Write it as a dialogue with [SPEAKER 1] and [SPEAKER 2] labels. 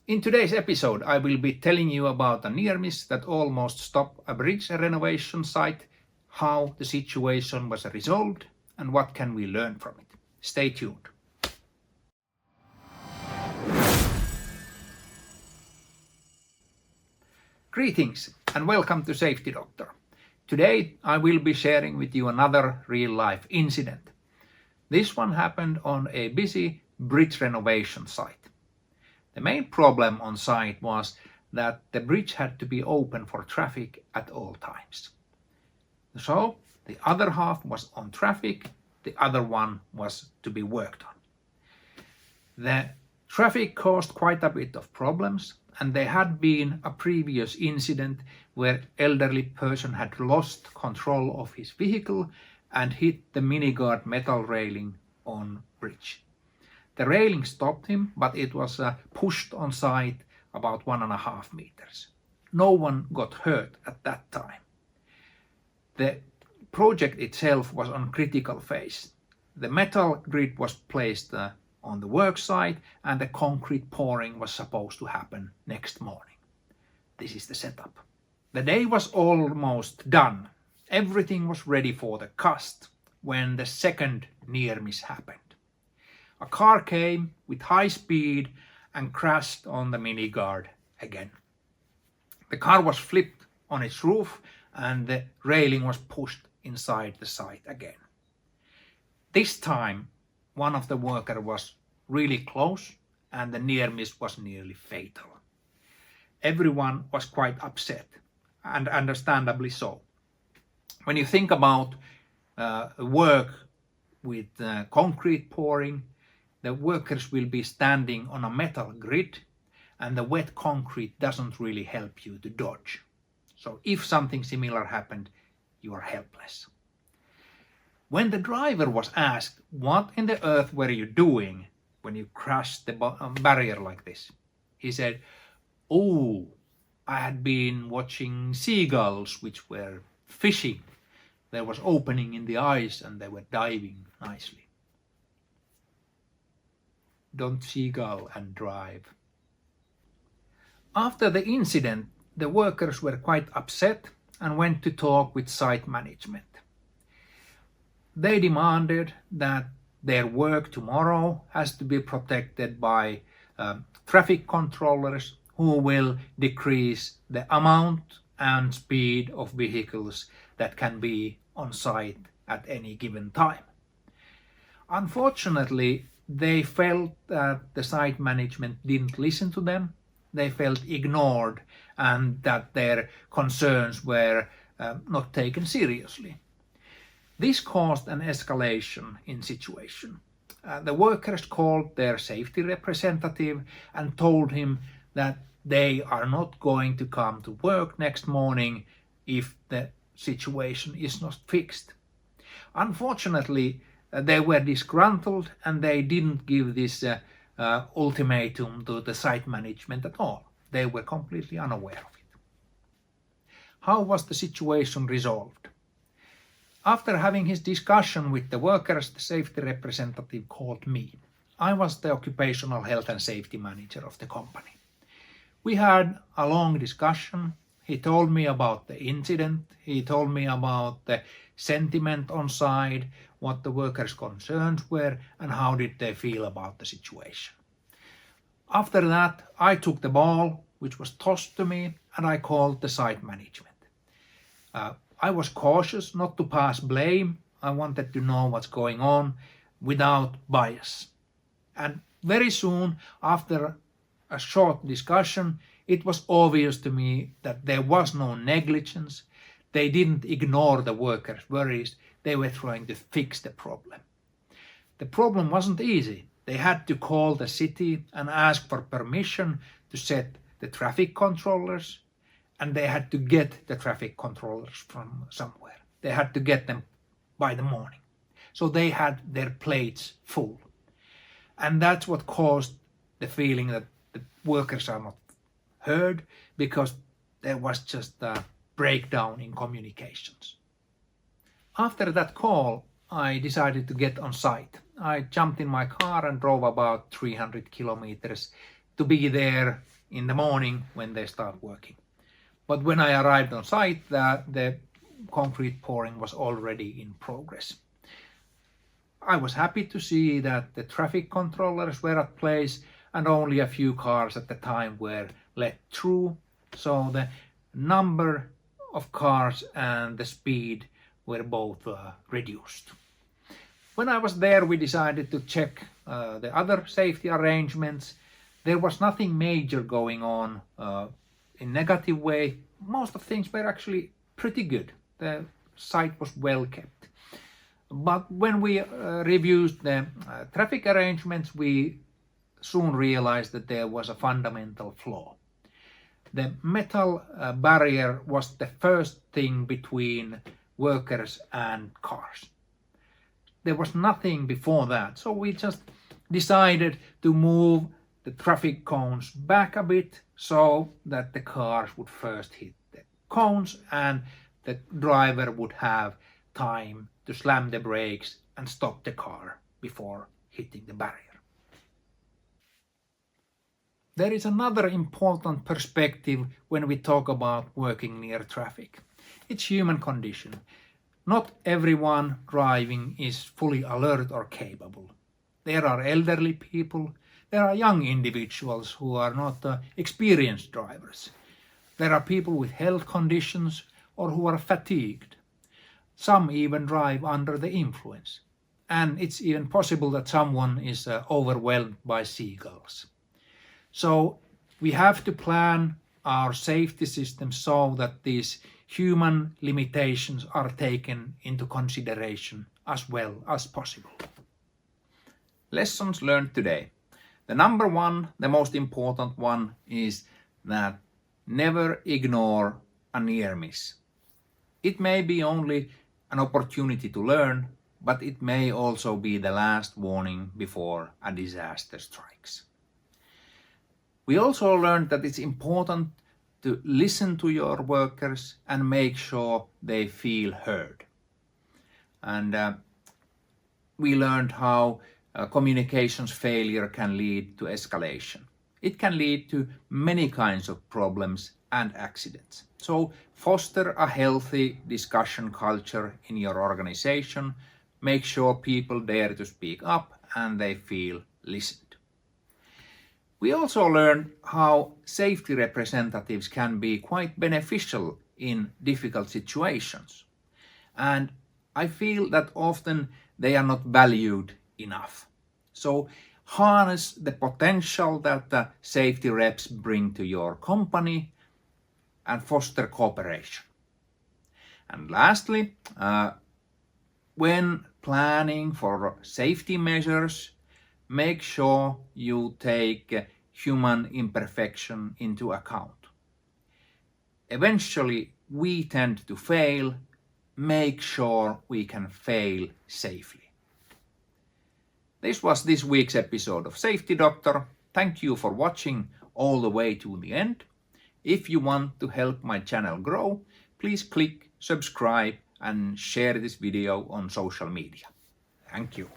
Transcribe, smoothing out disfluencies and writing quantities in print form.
[SPEAKER 1] In today's episode, I will be telling you about a near miss that almost stopped a bridge renovation site, how the situation was resolved, and what can we learn from it. Stay tuned. Greetings and welcome to Safety Doctor. Today I will be sharing with you another real-life incident. This one happened on a busy bridge renovation site. The main problem on site was that the bridge had to be open for traffic at all times. So the other half was on traffic, the other one was to be worked on. The traffic caused quite a bit of problems, and there had been a previous incident where elderly person had lost control of his vehicle and hit the mini guard metal railing on bridge. The railing stopped him, but it was pushed on site about 1.5 meters. No one got hurt at that time. The project itself was on critical phase. The metal grid was placed on the work site and the concrete pouring was supposed to happen next morning. This is the setup. The day was almost done. Everything was ready for the cast when the second near miss happened. A car came with high speed and crashed on the mini guard again. The car was flipped on its roof and the railing was pushed inside the site again. This time one of the workers was really close and the near miss was nearly fatal. Everyone was quite upset, and understandably so. When you think about work with concrete pouring, the workers will be standing on a metal grid and the wet concrete doesn't really help you to dodge. So if something similar happened, you are helpless. When the driver was asked, what in the earth were you doing when you crashed the barrier like this? He said, oh, I had been watching seagulls which were fishing. There was opening in the ice and they were diving nicely. Don't seagull and drive. After the incident, the workers were quite upset and went to talk with site management. They demanded that their work tomorrow has to be protected by traffic controllers who will decrease the amount and speed of vehicles that can be on site at any given time. Unfortunately, they felt that the site management didn't listen to them. They felt ignored and that their concerns were not taken seriously. This caused an escalation in situation. The workers called their safety representative and told him that they are not going to come to work next morning if the situation is not fixed. Unfortunately, they were disgruntled and they didn't give this ultimatum to the site management at all. They were completely unaware of it. How was the situation resolved? After having his discussion with the workers, the safety representative called me. I was the occupational health and safety manager of the company. We had a long discussion. He told me about the incident. He told me about the sentiment on site, what the workers' concerns were, and how did they feel about the situation. After that, I took the ball, which was tossed to me, and I called the site management. I was cautious not to pass blame. I wanted to know what's going on without bias. And very soon, after a short discussion, it was obvious to me that there was no negligence. They didn't ignore the workers' worries. They were trying to fix the problem. The problem wasn't easy. They had to call the city and ask for permission to set the traffic controllers, and they had to get the traffic controllers from somewhere. They had to get them by the morning. So they had their plates full. And that's what caused the feeling that the workers are not heard, because there was just a breakdown in communications. After that call, I decided to get on site. I jumped in my car and drove about 300 kilometers to be there in the morning when they start working. But when I arrived on site, the concrete pouring was already in progress. I was happy to see that the traffic controllers were at place and only a few cars at the time were let through, so the number of cars and the speed were both reduced. When I was there, we decided to check the other safety arrangements. There was nothing major going on in negative way. Most of things were actually pretty good. The site was well kept. But when we reviewed the traffic arrangements, we soon realized that there was a fundamental flaw. The metal barrier was the first thing between workers and cars. There was nothing before that, so we just decided to move the traffic cones back a bit so that the cars would first hit the cones and the driver would have time to slam the brakes and stop the car before hitting the barrier. There is another important perspective when we talk about working near traffic. It's human condition. Not everyone driving is fully alert or capable. There are elderly people, there are young individuals who are not experienced drivers. There are people with health conditions or who are fatigued. Some even drive under the influence. And it's even possible that someone is overwhelmed by seagulls. So we have to plan our safety system so that these human limitations are taken into consideration as well as possible. Lessons learned today. The number one, the most important one, is that never ignore a near miss. It may be only an opportunity to learn, but it may also be the last warning before a disaster strikes. We also learned that it's important to listen to your workers and make sure they feel heard. And we learned how communications failure can lead to escalation. It can lead to many kinds of problems and accidents. So foster a healthy discussion culture in your organization. Make sure people dare to speak up and they feel listened. We also learned how safety representatives can be quite beneficial in difficult situations. And I feel that often they are not valued enough. So harness the potential that the safety reps bring to your company and foster cooperation. And lastly, when planning for safety measures, make sure you take human imperfection into account. Eventually, we tend to fail. Make sure we can fail safely. This was this week's episode of Safety Doctor. Thank you for watching all the way to the end. If you want to help my channel grow, please click subscribe and share this video on social media. Thank you.